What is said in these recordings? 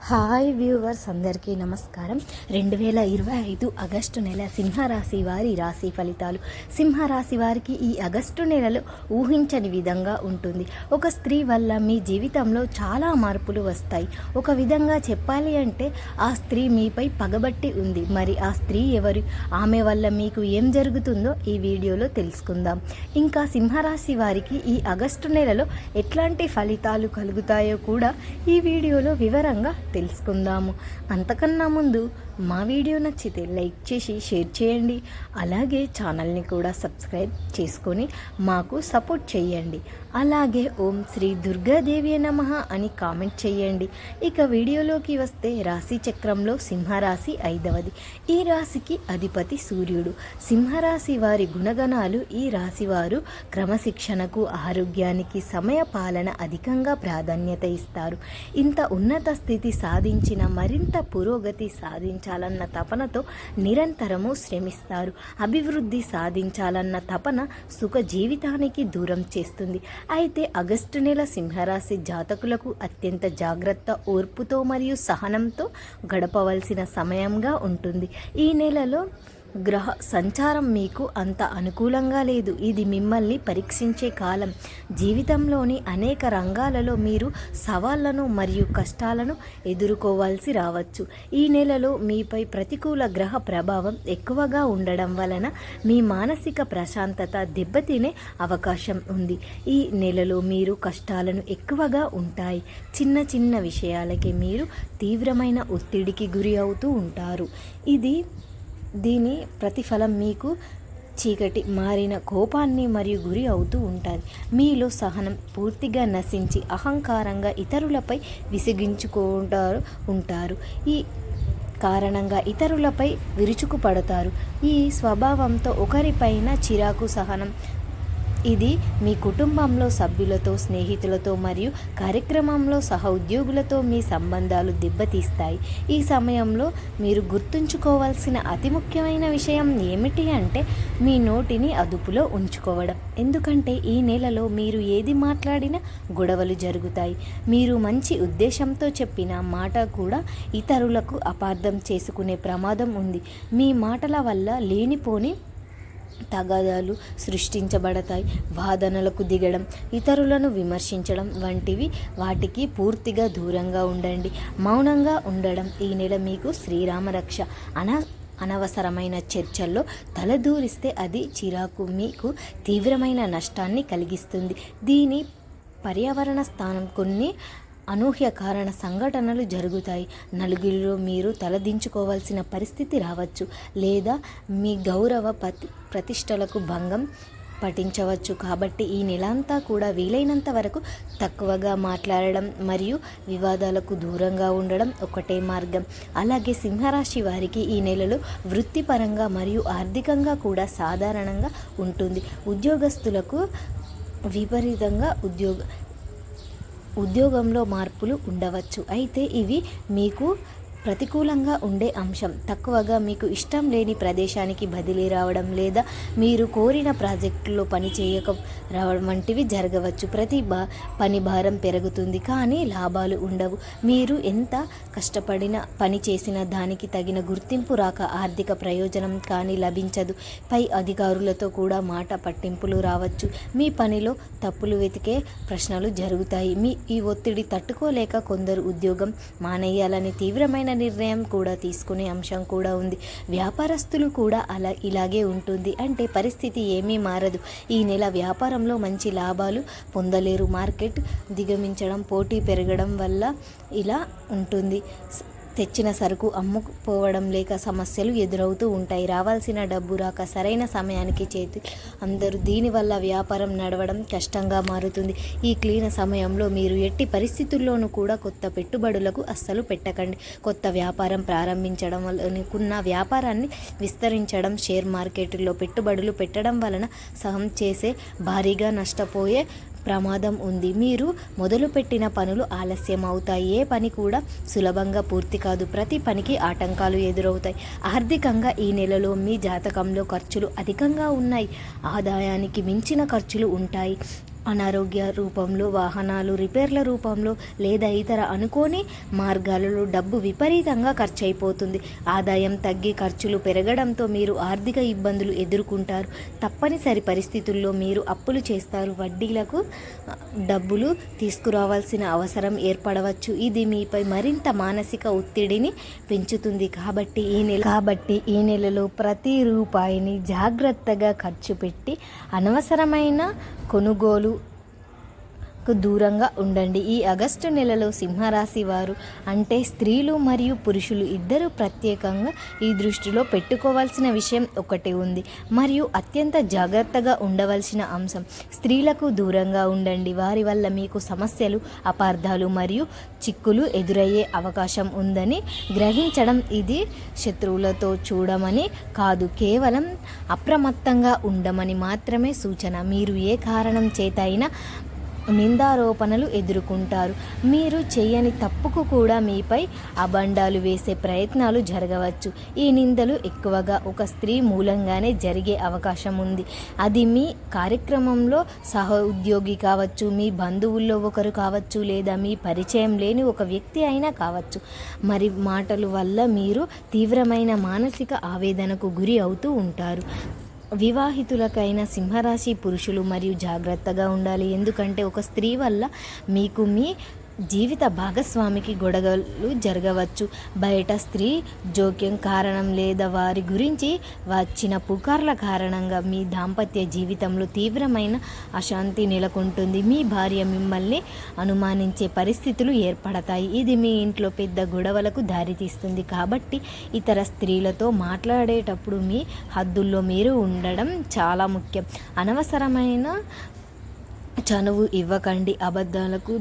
Hi viewers అందరికీ నమస్కారం. 2025 August నెల సింహరాశి వారి రాశి ఫలితాలు. సింహరాశి వారికి ఈ ఆగస్టు నెలలో ఊహించని విధంగా ఉంటుంది. ఒక స్త్రీ వల్ల మీ జీవితంలో చాలా మార్పులు వస్తాయి. ఒక విధంగా చెప్పాలి అంటే ఆ స్త్రీ మీపై పగబట్టి ఉంది. మరి ఆ స్త్రీ ఎవరు, ఆమె వల్ల మీకు ఏం జరుగుతుందో ఈ వీడియోలో తెలుసుకుందాం. ఇంకా సింహరాశి వారికి ఈ ఆగస్టు నెలలో ఎట్లాంటి ఫలితాలు కలుగుతాయో కూడా ఈ వీడియోలో వివరంగా తెలుసుకుందాము. అంతకన్నా ముందు మా వీడియో నచ్చితే లైక్ చేసి షేర్ చేయండి. అలాగే ఛానల్ని కూడా సబ్స్క్రైబ్ చేసుకొని మాకు సపోర్ట్ చేయండి. అలాగే ఓం శ్రీ దుర్గాదేవి నమః అని కామెంట్ చేయండి. ఇక వీడియోలోకి వస్తే రాశి చక్రంలో సింహరాశి 5వది. ఈ రాశికి అధిపతి సూర్యుడు. సింహరాశి వారి గుణగణాలు. ఈ రాశి వారు క్రమశిక్షణకు, ఆరోగ్యానికి, సమయ పాలన అధికంగా ప్రాధాన్యత ఇస్తారు. ఇంత ఉన్నత స్థితి సాధించిన మరింత పురోగతి సాధించాలన్న తపనతో నిరంతరము శ్రమిస్తారు. అభివృద్ధి సాధించాలన్న తపన సుఖ జీవితానికి దూరం చేస్తుంది. అయితే ఆగస్టు నెల సింహరాశి జాతకులకు అత్యంత జాగ్రత్త, ఓర్పుతో మరియు సహనంతో గడపవలసిన సమయంగా ఉంటుంది. ఈ నెలలో గ్రహ సంచారం మీకు అంత అనుకూలంగా లేదు. ఇది మిమ్మల్ని పరీక్షించే కాలం. జీవితంలోని అనేక రంగాలలో మీరు సవాళ్లను మరియు కష్టాలను ఎదుర్కోవాల్సి రావచ్చు. ఈ నెలలో మీపై ప్రతికూల గ్రహ ప్రభావం ఎక్కువగా ఉండడం వలన మీ మానసిక ప్రశాంతత దెబ్బతినే అవకాశం ఉంది. ఈ నెలలో మీరు కష్టాలను ఎక్కువగా ఉంటాయి. చిన్న చిన్న విషయాలకి మీరు తీవ్రమైన ఒత్తిడికి గురి అవుతూ ఉంటారు. దీని ప్రతిఫలం మీకు చీకటి మారిన కోపాన్ని మరియు గురి అవుతూ ఉంటుంది. మీలో సహనం పూర్తిగా నశించి అహంకారంగా ఇతరులపై ఉంటారు. ఈ కారణంగా ఇతరులపై విరుచుకుపడతారు. ఈ స్వభావంతో ఒకరిపైన చిరాకు, సహనం ఇది మీ కుటుంబంలో సభ్యులతో, స్నేహితులతో మరియు కార్యక్రమంలో సహోద్యోగులతో మీ సంబంధాలు దెబ్బతీస్తాయి. ఈ సమయంలో మీరు గుర్తుంచుకోవాల్సిన అతి ముఖ్యమైన విషయం ఏమిటి అంటే మీ నోటిని అదుపులో ఉంచుకోవడం. ఎందుకంటే ఈ నెలలో మీరు ఏది మాట్లాడినా గొడవలు జరుగుతాయి. మీరు మంచి ఉద్దేశంతో చెప్పిన మాట కూడా ఇతరులకు అపార్థం చేసుకునే ప్రమాదం ఉంది. మీ మాటల వల్ల లేనిపోని తగాదాలు సృష్టించబడతాయి. వాదనలకు దిగడం, ఇతరులను విమర్శించడం వంటివి వాటికి పూర్తిగా దూరంగా ఉండండి. మౌనంగా ఉండడం ఈ నెల మీకు శ్రీరామరక్ష. అనవసరమైన చర్చల్లో తలదూరిస్తే అది చిరాకు, మీకు తీవ్రమైన నష్టాన్ని కలిగిస్తుంది. దీని పర్యావరణ స్థానం కొన్ని అనూహ్య కారణ సంఘటనలు జరుగుతాయి. నలుగురిలో మీరు తలదించుకోవాల్సిన పరిస్థితి రావచ్చు, లేదా మీ గౌరవ ప్రతిష్టలకు భంగం పఠించవచ్చు. కాబట్టి ఈ నెలంతా కూడా వీలైనంత వరకు తక్కువగా మాట్లాడడం మరియు వివాదాలకు దూరంగా ఉండడం ఒకటే మార్గం. అలాగే సింహరాశి వారికి ఈ నెలలో వృత్తిపరంగా మరియు ఆర్థికంగా కూడా సాధారణంగా ఉంటుంది. ఉద్యోగస్తులకు విపరీతంగా ఉద్యోగంలో మార్పులు ఉండవచ్చు. అయితే ఇవి మీకు ప్రతికూలంగా ఉండే అంశం. తక్కువగా మీకు ఇష్టం లేని ప్రదేశానికి బదిలీ రావడం, లేదా మీరు కోరిన ప్రాజెక్టులో పని చేయక రావడం వంటివి జరగవచ్చు. పని భారం పెరుగుతుంది, కానీ లాభాలు ఉండవు. మీరు ఎంత కష్టపడిన పని చేసినా దానికి తగిన గుర్తింపు రాక ఆర్థిక ప్రయోజనం కానీ లభించదు. పై అధికారులతో కూడా మాట పట్టింపులు రావచ్చు. మీ పనిలో తప్పులు వెతికే ప్రశ్నలు జరుగుతాయి. ఈ ఒత్తిడి తట్టుకోలేక కొందరు ఉద్యోగం మానేయాలని తీవ్రమైన నిర్ణయం కూడా తీసుకునే అంశం కూడా ఉంది. వ్యాపారస్తులు కూడా ఇలాగే ఉంటుంది. అంటే పరిస్థితి ఏమీ మారదు. ఈ నెల వ్యాపారంలో మంచి లాభాలు పొందలేరు. మార్కెట్ దిగమించడం, పోటీ పెరగడం వల్ల ఇలా ఉంటుంది. తెచ్చిన సరుకు అమ్ముకుపోవడం లేక సమస్యలు ఎదురవుతూ ఉంటాయి. రావాల్సిన డబ్బు రాక సరైన సమయానికి చేతి అందరూ. దీనివల్ల వ్యాపారం నడవడం కష్టంగా మారుతుంది. ఈ క్లీన సమయంలో మీరు ఎట్టి పరిస్థితుల్లోనూ కూడా కొత్త పెట్టుబడులకు అస్సలు పెట్టకండి. కొత్త వ్యాపారం ప్రారంభించడం, అనుకున్న వ్యాపారాన్ని విస్తరించడం, షేర్ మార్కెట్లో పెట్టుబడులు పెట్టడం వలన సహం చేసే భారీగా నష్టపోయే ప్రమాదం ఉంది. మీరు మొదలుపెట్టిన పనులు ఆలస్యం అవుతాయి. ఏ పని కూడా సులభంగా పూర్తి కాదు. ప్రతి పనికి ఆటంకాలు ఎదురవుతాయి. ఆర్థికంగా ఈ నెలలో మీ జాతకంలో ఖర్చులు అధికంగా ఉన్నాయి. ఆదాయానికి మించిన ఖర్చులు ఉంటాయి. అనారోగ్య రూపంలో, వాహనాలు రిపేర్ల రూపంలో లేదా ఇతర అనుకోని మార్గాలలో డబ్బు విపరీతంగా ఖర్చు అయిపోతుంది. ఆదాయం తగ్గి ఖర్చులు పెరగడంతో మీరు ఆర్థిక ఇబ్బందులు ఎదుర్కొంటారు. తప్పనిసరి పరిస్థితుల్లో మీరు అప్పులు చేస్తారు. వడ్డీలకు డబ్బులు తీసుకురావాల్సిన అవసరం ఏర్పడవచ్చు. ఇది మీపై మరింత మానసిక ఒత్తిడిని పెంచుతుంది. కాబట్టి ఈ నెలలో ప్రతి రూపాయిని జాగ్రత్తగా ఖర్చు పెట్టి అనవసరమైన కొనుగోలు దూరంగా ఉండండి. ఈ ఆగస్టు నెలలో సింహరాశి వారు అంటే స్త్రీలు మరియు పురుషులు ఇద్దరు ప్రత్యేకంగా ఈ దృష్టిలో పెట్టుకోవాల్సిన విషయం ఒకటి ఉంది మరియు అత్యంత జాగ్రత్తగా ఉండవలసిన అంశం. స్త్రీలకు దూరంగా ఉండండి. వారి వల్ల మీకు సమస్యలు, అపార్థాలు మరియు చిక్కులు ఎదురయ్యే అవకాశం ఉందని గ్రహించడం. ఇది శత్రువులతో చూడమని కాదు, కేవలం అప్రమత్తంగా ఉండమని మాత్రమే సూచన. మీరు ఏ కారణం చేత అయినా నిందారోపణలు ఎదుర్కొంటారు. మీరు చేయని తప్పుకు కూడా మీపై అబండాలు వేసే ప్రయత్నాలు జరగవచ్చు. ఈ నిందలు ఎక్కువగా ఒక స్త్రీ మూలంగానే జరిగే అవకాశం ఉంది. అది మీ కార్యక్రమంలో సహ ఉద్యోగి కావచ్చు, మీ బంధువుల్లో ఒకరు కావచ్చు, లేదా మీ పరిచయం లేని ఒక వ్యక్తి అయినా కావచ్చు. మరి మాటల వల్ల మీరు తీవ్రమైన మానసిక ఆవేదనకు గురి అవుతూ ఉంటారు. వివాహితులకైన సింహరాశి పురుషులు మరియు జాగ్రత్తగా ఉండాలి. ఎందుకంటే ఒక స్త్రీ వల్ల మీకు మీ జీవిత భాగస్వామికి గొడవలు జరగవచ్చు. బయట స్త్రీ జోక్యం కారణం లేదా వారి గురించి వచ్చిన పుకార్ల కారణంగా మీ దాంపత్య జీవితంలో తీవ్రమైన అశాంతి నెలకొంటుంది. మీ భార్య మిమ్మల్ని అనుమానించే పరిస్థితులు ఏర్పడతాయి. ఇది మీ ఇంట్లో పెద్ద గొడవలకు దారితీస్తుంది. కాబట్టి ఇతర స్త్రీలతో మాట్లాడేటప్పుడు మీ హద్దుల్లో మీరు ఉండడం చాలా ముఖ్యం. అనవసరమైన చనువు ఇవ్వకండి, అబద్ధాలకు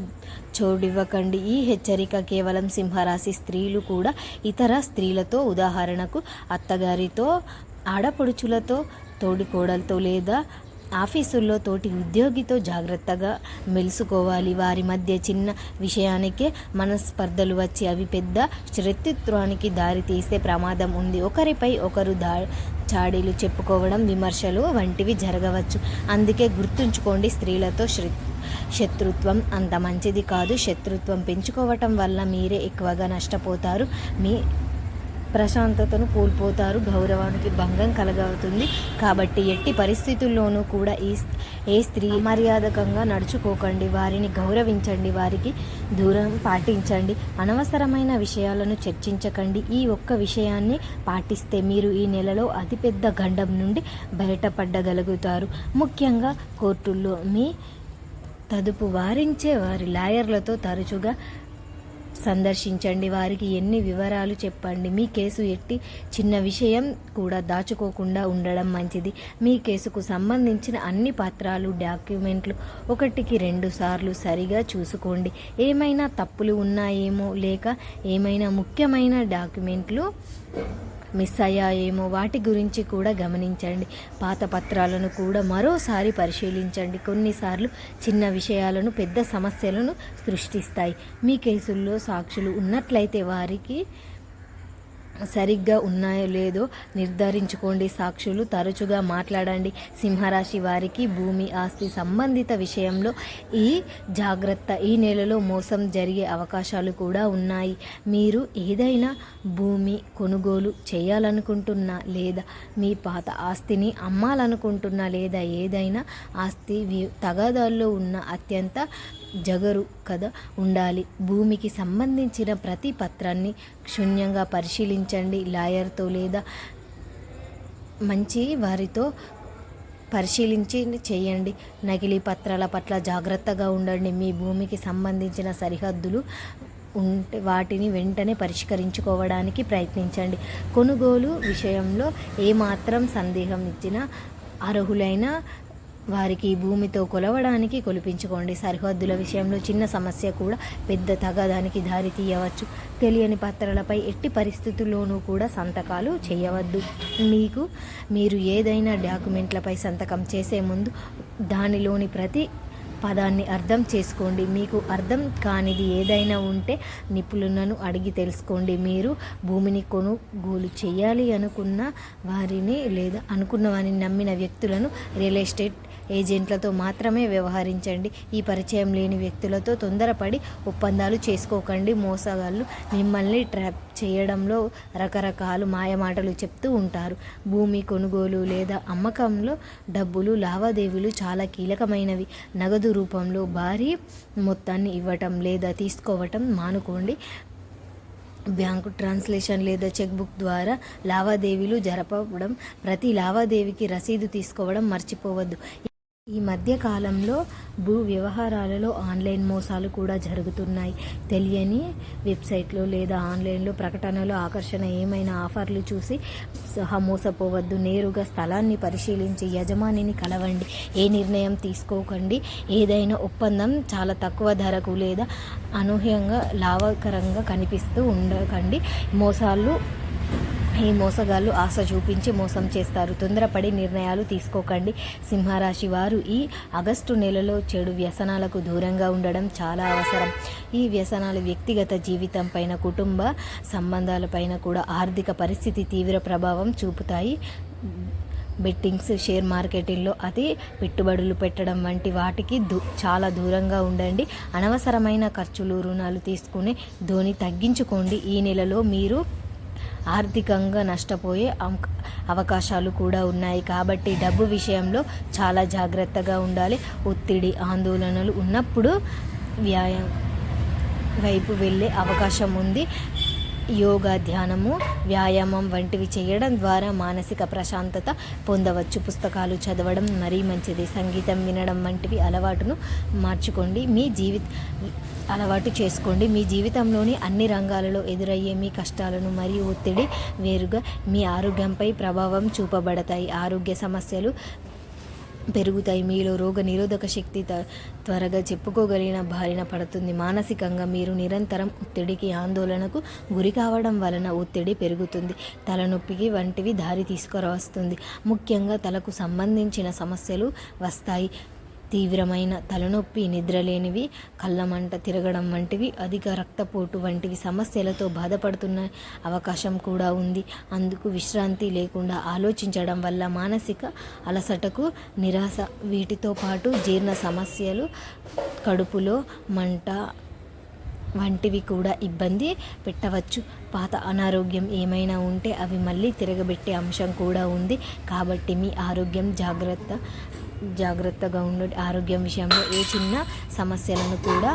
చోడివ్వకండి. ఈ హెచ్చరిక కేవలం సింహరాశి స్త్రీలు కూడా ఇతర స్త్రీలతో, ఉదాహరణకు అత్తగారితో, ఆడపడుచులతో, తోడికోడలతో లేదా ఆఫీసుల్లో తోటి ఉద్యోగితో జాగ్రత్తగా మెలుసుకోవాలి. వారి మధ్య చిన్న విషయానికే మనస్పర్ధలు వచ్చి అవి పెద్ద శత్రుత్వానికి దారితీసే ప్రమాదం ఉంది. ఒకరిపై ఒకరు చాడీలు చెప్పుకోవడం, విమర్శలు వంటివి జరగవచ్చు. అందుకే గుర్తుంచుకోండి, స్త్రీలతో శత్రుత్వం అంత మంచిది కాదు. శత్రుత్వం పెంచుకోవటం వల్ల మీరే ఎక్కువగా నష్టపోతారు. మీ ప్రశాంతతను కోల్పోతారు, గౌరవానికి భంగం కలగవుతుంది. కాబట్టి ఎట్టి పరిస్థితుల్లోనూ కూడా ఏ స్త్రీ మర్యాదకంగా నడుచుకోకండి. వారిని గౌరవించండి, వారికి దూరం పాటించండి. అనవసరమైన విషయాలను చర్చించకండి. ఈ ఒక్క విషయాన్ని పాటిస్తే మీరు ఈ నెలలో అతిపెద్ద గండం నుండి బయటపడగలుగుతారు. ముఖ్యంగా కోర్టుల్లో మీ తదుపు వారించే వారి లాయర్లతో తరచుగా సందర్శించండి. వారికి ఎన్ని వివరాలు చెప్పండి. మీ కేసు ఎట్టి చిన్న విషయం కూడా దాచుకోకుండా ఉండడం మంచిది. మీ కేసుకు సంబంధించిన అన్ని పత్రాలు, డాక్యుమెంట్లు 1-2 సార్లు సరిగా చూసుకోండి. ఏమైనా తప్పులు ఉన్నాయేమో లేక ఏమైనా ముఖ్యమైన డాక్యుమెంట్లు మిస్ అయ్యాయేమో వాటి గురించి కూడా గమనించండి. పాత పత్రాలను కూడా మరోసారి పరిశీలించండి. కొన్నిసార్లు చిన్న విషయాలను పెద్ద సమస్యలను సృష్టిస్తాయి. మీ కేసుల్లో సాక్షులు ఉన్నట్లయితే వారికి సరిగ్గా ఉన్నాయో లేదో నిర్ధారించుకోండి. సాక్షులు తరచుగా మాట్లాడండి. సింహరాశి వారికి భూమి, ఆస్తి సంబంధిత విషయంలో ఈ జాగ్రత్త. ఈ నెలలో మోసం జరిగే అవకాశాలు కూడా ఉన్నాయి. మీరు ఏదైనా భూమి కొనుగోలు చేయాలనుకుంటున్నా లేదా మీ పాత ఆస్తిని అమ్మాలనుకుంటున్నా లేదా ఏదైనా ఆస్తి తగాదాల్లో ఉన్న అత్యంత జాగరూకతగా ఉండాలి. భూమికి సంబంధించిన ప్రతి పత్రాన్ని క్షుణ్ణంగా పరిశీలించండి. లాయర్తో లేదా మంచి వారితో పరిశీలించి చేయండి. నకిలీ పత్రాల పట్ల జాగ్రత్తగా ఉండండి. మీ భూమికి సంబంధించిన సరిహద్దులు ఉంటే వాటిని వెంటనే పరిష్కరించుకోవడానికి ప్రయత్నించండి. కొనుగోలు విషయంలో ఏమాత్రం సందేహం ఇచ్చినా అర్హులైన వారికి భూమితో కొలవడానికి కొలిపించుకోండి. సరిహద్దుల విషయంలో చిన్న సమస్య కూడా పెద్ద తగాదానికి దారి తీయవచ్చు. తెలియని పత్రాలపై ఎట్టి పరిస్థితుల్లోనూ కూడా సంతకాలు చేయవద్దు. మీరు ఏదైనా డాక్యుమెంట్లపై సంతకం చేసే ముందు దానిలోని ప్రతి పదాన్ని అర్థం చేసుకోండి. మీకు అర్థం కానిది ఏదైనా ఉంటే నిపుణులను అడిగి తెలుసుకోండి. మీరు భూమిని కొనుగోలు చేయాలి అనుకున్న వారిని లేదా అనుకున్న వారిని నమ్మిన వ్యక్తులను రియల్ ఎస్టేట్ ఏజెంట్లతో మాత్రమే వ్యవహరించండి. ఈ పరిచయం లేని వ్యక్తులతో తొందరపడి ఒప్పందాలు చేసుకోకండి. మోసగాళ్ళు మిమ్మల్ని ట్రాప్ చేయడంలో రకరకాల మాయమాటలు చెప్తూ ఉంటారు. భూమి కొనుగోలు లేదా అమ్మకంలో డబ్బులు లావాదేవీలు చాలా కీలకమైనవి. నగదు రూపంలో భారీ మొత్తాన్ని ఇవ్వటం లేదా తీసుకోవటం మానుకోండి. బ్యాంకు ట్రాన్స్లేషన్ లేదా చెక్బుక్ ద్వారా లావాదేవీలు జరపడం, ప్రతి లావాదేవీకి రసీదు తీసుకోవడం మర్చిపోవద్దు. ఈ మధ్య కాలంలో భూ వ్యవహారాలలో ఆన్లైన్ మోసాలు కూడా జరుగుతున్నాయి. తెలియని వెబ్సైట్లో లేదా ఆన్లైన్లో ప్రకటనలు, ఆకర్షణ ఏమైనా ఆఫర్లు చూసి సహా మోసపోవద్దు. నేరుగా స్థలాన్ని పరిశీలించి యజమానిని కలవండి. ఏ నిర్ణయం తీసుకోకండి. ఏదైనా ఒప్పందం చాలా తక్కువ ధరకు లేదా అనూహ్యంగా లాభకరంగా కనిపిస్తూ ఉండకండి. ఈ మోసగాళ్ళు ఆశ చూపించి మోసం చేస్తారు. తొందరపడి నిర్ణయాలు తీసుకోకండి. సింహరాశి వారు ఈ ఆగస్టు నెలలో చెడు వ్యసనాలకు దూరంగా ఉండడం చాలా అవసరం. ఈ వ్యసనాలు వ్యక్తిగత జీవితం పైన, కుటుంబ సంబంధాలపైన కూడా ఆర్థిక పరిస్థితి తీవ్ర ప్రభావం చూపుతాయి. బెట్టింగ్స్, షేర్ మార్కెటింగ్లో పెట్టుబడులు పెట్టడం వంటి వాటికి చాలా దూరంగా ఉండండి. అనవసరమైన ఖర్చులు, రుణాలు తీసుకునే ధోని తగ్గించుకోండి. ఈ నెలలో మీరు ఆర్థికంగా నష్టపోయే అవకాశాలు కూడా ఉన్నాయి. కాబట్టి డబ్బు విషయంలో చాలా జాగ్రత్తగా ఉండాలి. ఒత్తిడి, ఆందోళనలు ఉన్నప్పుడు వ్యాయామం వైపు వెళ్ళే అవకాశం ఉంది. యోగా, ధ్యానము, వ్యాయామం వంటివి చేయడం ద్వారా మానసిక ప్రశాంతత పొందవచ్చు. పుస్తకాలు చదవడం మరీ మంచిది. సంగీతం వినడం వంటివి అలవాటు చేసుకోండి. మీ జీవితంలోని అన్ని రంగాలలో ఎదురయ్యే మీ కష్టాలను మరియు ఒత్తిడి వేరుగా మీ ఆరోగ్యంపై ప్రభావం చూపబడతాయి. ఆరోగ్య సమస్యలు పెరుగుతాయి. మీలో రోగ నిరోధక శక్తి త్వరగా చెప్పుకోగలిగిన బారిన పడుతుంది. మానసికంగా మీరు నిరంతరం ఒత్తిడికి, ఆందోళనకు గురి కావడం వలన ఒత్తిడి పెరుగుతుంది. తలనొప్పికి వంటివి దారి తీసుకువస్తుంది. ముఖ్యంగా తలకు సంబంధించిన సమస్యలు వస్తాయి. తీవ్రమైన తలనొప్పి, నిద్రలేనివి, కళ్ళమంట తిరగడం వంటివి, అధిక రక్తపోటు వంటివి సమస్యలతో బాధపడుతున్న అవకాశం కూడా ఉంది. అందుకు విశ్రాంతి లేకుండా ఆలోచించడం వల్ల మానసిక అలసటకు, నిరాశ, వీటితో పాటు జీర్ణ సమస్యలు, కడుపులో మంట వంటివి కూడా ఇబ్బంది పెట్టవచ్చు. పాత అనారోగ్యం ఏమైనా ఉంటే అవి మళ్ళీ తిరగబెట్టే అంశం కూడా ఉంది. కాబట్టి మీ ఆరోగ్యం జాగ్రత్తగా ఉండండి. ఆరోగ్యం విషయంలో ఏ చిన్న సమస్యలను కూడా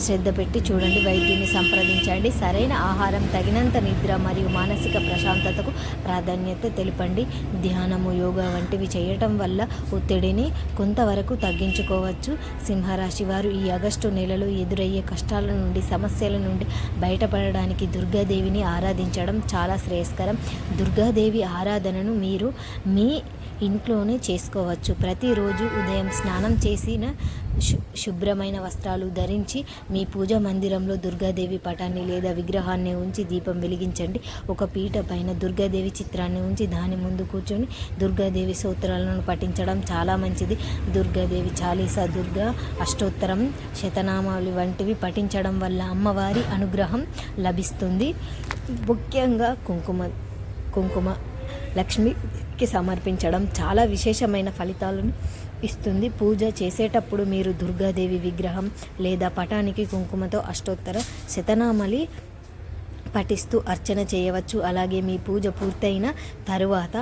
శ్రద్ధ పెట్టి చూడండి. వైద్యుని సంప్రదించండి. సరైన ఆహారం, తగినంత నిద్ర మరియు మానసిక ప్రశాంతతకు ప్రాధాన్యత తెలపండి. ధ్యానము, యోగా వంటివి చేయటం వల్ల ఒత్తిడిని కొంతవరకు తగ్గించుకోవచ్చు. సింహరాశి వారు ఈ ఆగస్టు నెలలో ఎదురయ్యే కష్టాల నుండి, సమస్యల నుండి బయటపడడానికి దుర్గాదేవిని ఆరాధించడం చాలా శ్రేయస్కరం. దుర్గాదేవి ఆరాధనను మీరు మీ ఇంట్లోనే చేసుకోవచ్చు. ప్రతిరోజు ఉదయం స్నానం చేసిన శుభ్రమైన వస్త్రాలు ధరించి మీ పూజా మందిరంలో దుర్గాదేవి పటాన్ని లేదా విగ్రహాన్ని ఉంచి దీపం వెలిగించండి. ఒక పీట పైన దుర్గాదేవి చిత్రాన్ని ఉంచి దాని ముందు కూర్చొని దుర్గాదేవి స్తోత్రాలను పఠించడం చాలా మంచిది. దుర్గాదేవి చాలీసా, దుర్గా అష్టోత్తరం, శతనామాలు వంటివి పఠించడం వల్ల అమ్మవారి అనుగ్రహం లభిస్తుంది. ముఖ్యంగా కుంకుమ లక్ష్మికి సమర్పించడం చాలా విశేషమైన ఫలితాలను ఇస్తుంది. పూజ చేసేటప్పుడు మీరు దుర్గాదేవి విగ్రహం లేదా పటానికి కుంకుమతో అష్టోత్తర శతనామాలి పఠిస్తూ అర్చన చేయవచ్చు. అలాగే మీ పూజ పూర్తయిన తరువాత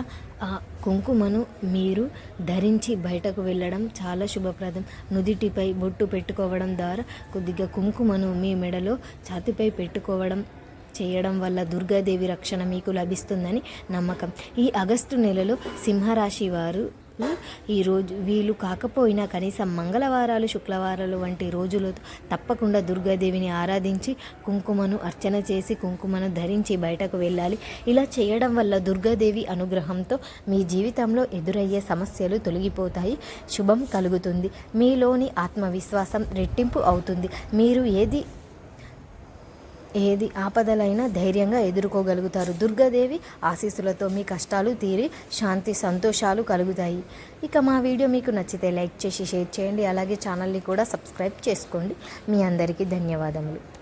ఆ కుంకుమను మీరు ధరించి బయటకు వెళ్ళడం చాలా శుభప్రదం. నుదిటిపై బొట్టు పెట్టుకోవడం ద్వారా కొద్దిగా కుంకుమను మీ మెడలో ఛాతీపై పెట్టుకోవడం చేయడం వల్ల దుర్గాదేవి రక్షణ మీకు లభిస్తుందని నమ్మకం. ఈ ఆగస్టు నెలలో సింహరాశి వారు ఈరోజు వీలు కాకపోయినా కనీసం మంగళవారాలు, శుక్రవారాలు వంటి రోజులతో తప్పకుండా దుర్గాదేవిని ఆరాధించి కుంకుమను అర్చన చేసి కుంకుమను ధరించి బయటకు వెళ్ళాలి. ఇలా చేయడం వల్ల దుర్గాదేవి అనుగ్రహంతో మీ జీవితంలో ఎదురయ్యే సమస్యలు తొలగిపోతాయి. శుభం కలుగుతుంది. మీలోని ఆత్మవిశ్వాసం రెట్టింపు అవుతుంది. మీరు ఏది ఆపదలైనా ధైర్యంగా ఎదుర్కోగలుగుతారు. దుర్గాదేవి ఆశీస్సులతో మీ కష్టాలు తీరి శాంతి, సంతోషాలు కలుగుతాయి. ఇక మా వీడియో మీకు నచ్చితే లైక్ చేసి షేర్ చేయండి. అలాగే ఛానల్ని కూడా సబ్స్క్రైబ్ చేసుకోండి. మీ అందరికీ ధన్యవాదములు.